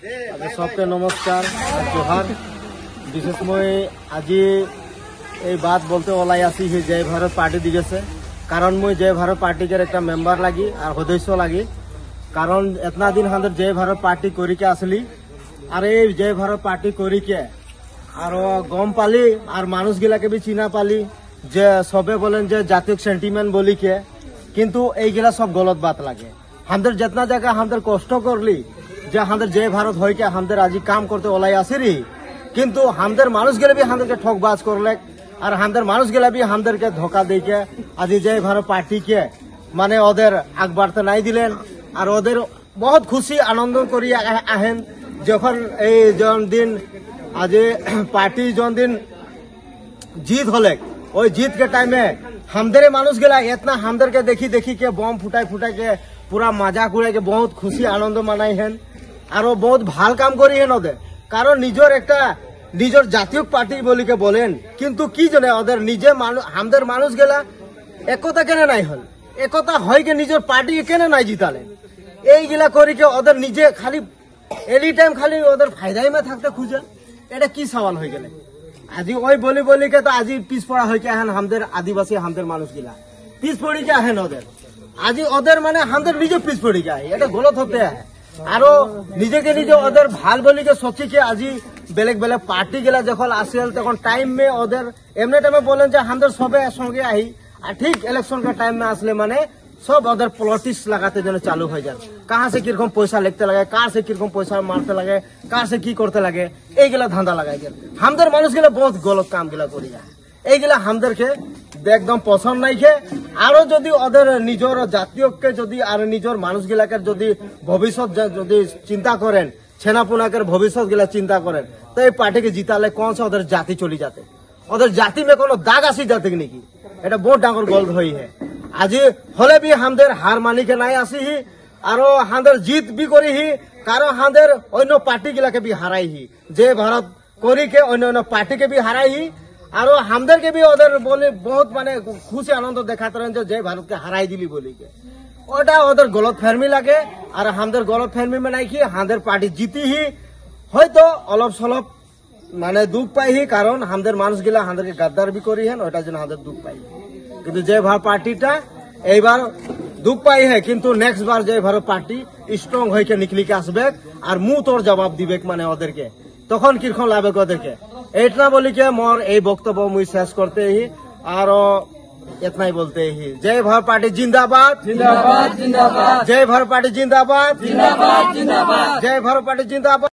सबके नमस्कार जोहार। विशेष मैं आज এই बात बोलते ওলাই आसी जय भारत पार्टी दिखे से कारण मैं जय भारत पार्टी के एक मेम्बर लगी और सदस्य लगी कारण इतना दिन हम जय भारत पार्टी करिके आसली और ये जय भारत पार्टी करिके और गम पाली और मानुष गिलाके भी चिना पाली जे सबे बोलें जे जातीय सेंटिमेंट बोली के किंतु এইগুলা सब गलत बात लगे। हमদের जितना जगह हमদের कष्ट करली जे हमদের जय भारत हो के हमদের आज काम करते ओलाई आसरी किंतु हमদের मानुष गिला भी हमদের ठकबाज करले और हमদের मानुष गिला भी हमদের के धोखा दे के आज जय भारत पार्टी के माने ओদের आग बाढ़ते नहीं दिलेन और ओদের बहुत खुशी आनंद करिए आहेन जखन जौन दिन आज पार्टी जौन दिन जीत होले ওই जीत के टाइम में हमदरे मानुष गिला इतना हमदर के देखी देखी के बम फुटाई फुटाई के पूरा मजाक उड़ाई के बहुत खुशी आनंद मानाई हेन और बहुत ভাল काम करी हेन ओদের कारण निजर एक निजर जातीय पार्टी बोली के बोलें किंतु की जने ओদের निजे हमदर मानुष गिला एकता केने नाई हल एकता हय के निजर पार्टी केने नाई जितालेन এইগুলা করি के ओদের निजे खाली एनी टाइम खाली ओদের फायदाई में থাকতে খুঁজে এটা কি सवाल হয়ে গেল आज ওই বলি বলি के तो आज পিছ পড়া হয়ে আহেন हमদের आदिवासी हमদের মানুষ গিলা পিছ পড়ি के আহেন ওদের आज ওদের মানে हमদের নিজে পিছ পড়ি के এটা গলত হতে है আরো নিজেকে নিজে ওদের ভাল বলি के सोची के आज বেলেগ বেলেগ পার্টি গিলা যখন আসেল তখন টাইম में ওদের এমনি টাইমে বলেন যে हमদের সবে সঙ্গে আহি আর ঠিক ইলেকশন का टाइम में আসলে মানে सब अदर पॉलिटिक्स लगाते जो चालू हो जाए कहाँ से किरकम पैसा लेते लगे कहाँ से किरकम पैसा मारते लगे कहाँ से की करते लगे এইগুলা ধান্দা লাগাই গেল हमदर मानुष गिला बहुत गलत काम गिला करी এইগুলা हमदर के एकदम पसंद नहीं खे आरो जदि ओদের निजर जातीय के जदि और निजर मानुष गिला के जदि भविष्य जदि चिंता करें छेनापुना के भविष्य गिला चिंता करें तो ये पार्टी के जीताले कौन सा ओদের जाति चली जाते ओদের जाति में कोनो दाग आसी जाते कि नहीं এটা बहुत डांगर गलत हुई है आज हले भी हमদের हार मानी के नहीं आसी ही और हमদের जीत भी करी ही कारण हमদের अन्य पार्टी गिला के भी हराई ही जय भारत करी के अन्य पार्टी के भी हराई ही और हमদের के भी ओদের बोले बहुत माने खुशी आनंद देखाते रहे जय भारत के हराई दिली बोली के ओटा ओদের गलत फहमी लगे और हमদের गलत फहमी में नहीं कि हमদের पार्टी जीती ही হয়তো অলপ সলপ মানে দুঃখ পাই ही कारण हमদের মানুষ गिला हमদের के गद्दार भी करी है ওটা জন্য हमদের दुख पाई কিন্তু जय भारत पार्टीটা এইবার দুঃখ পাই है কিন্তু नेक्स्ट बार जय भारत पार्टी स्ट्रंग হয়ে के निकली के আসবে আর মুহ তোর জবাব দিবে মানে ওদেরকে তখন কিরকম লাগবে ওদেরকে এইটা বলি के मोर এই বক্তব্য মুই শেষ করতে ही আর इतना ही बोलते ही जय भारत पार्टी जिंदाबाद जिंदाबाद जिंदाबाद जय भारत पार्टी जिंदाबाद जिंदाबाद जिंदाबाद जय भारत पार्टी जिंदाबाद।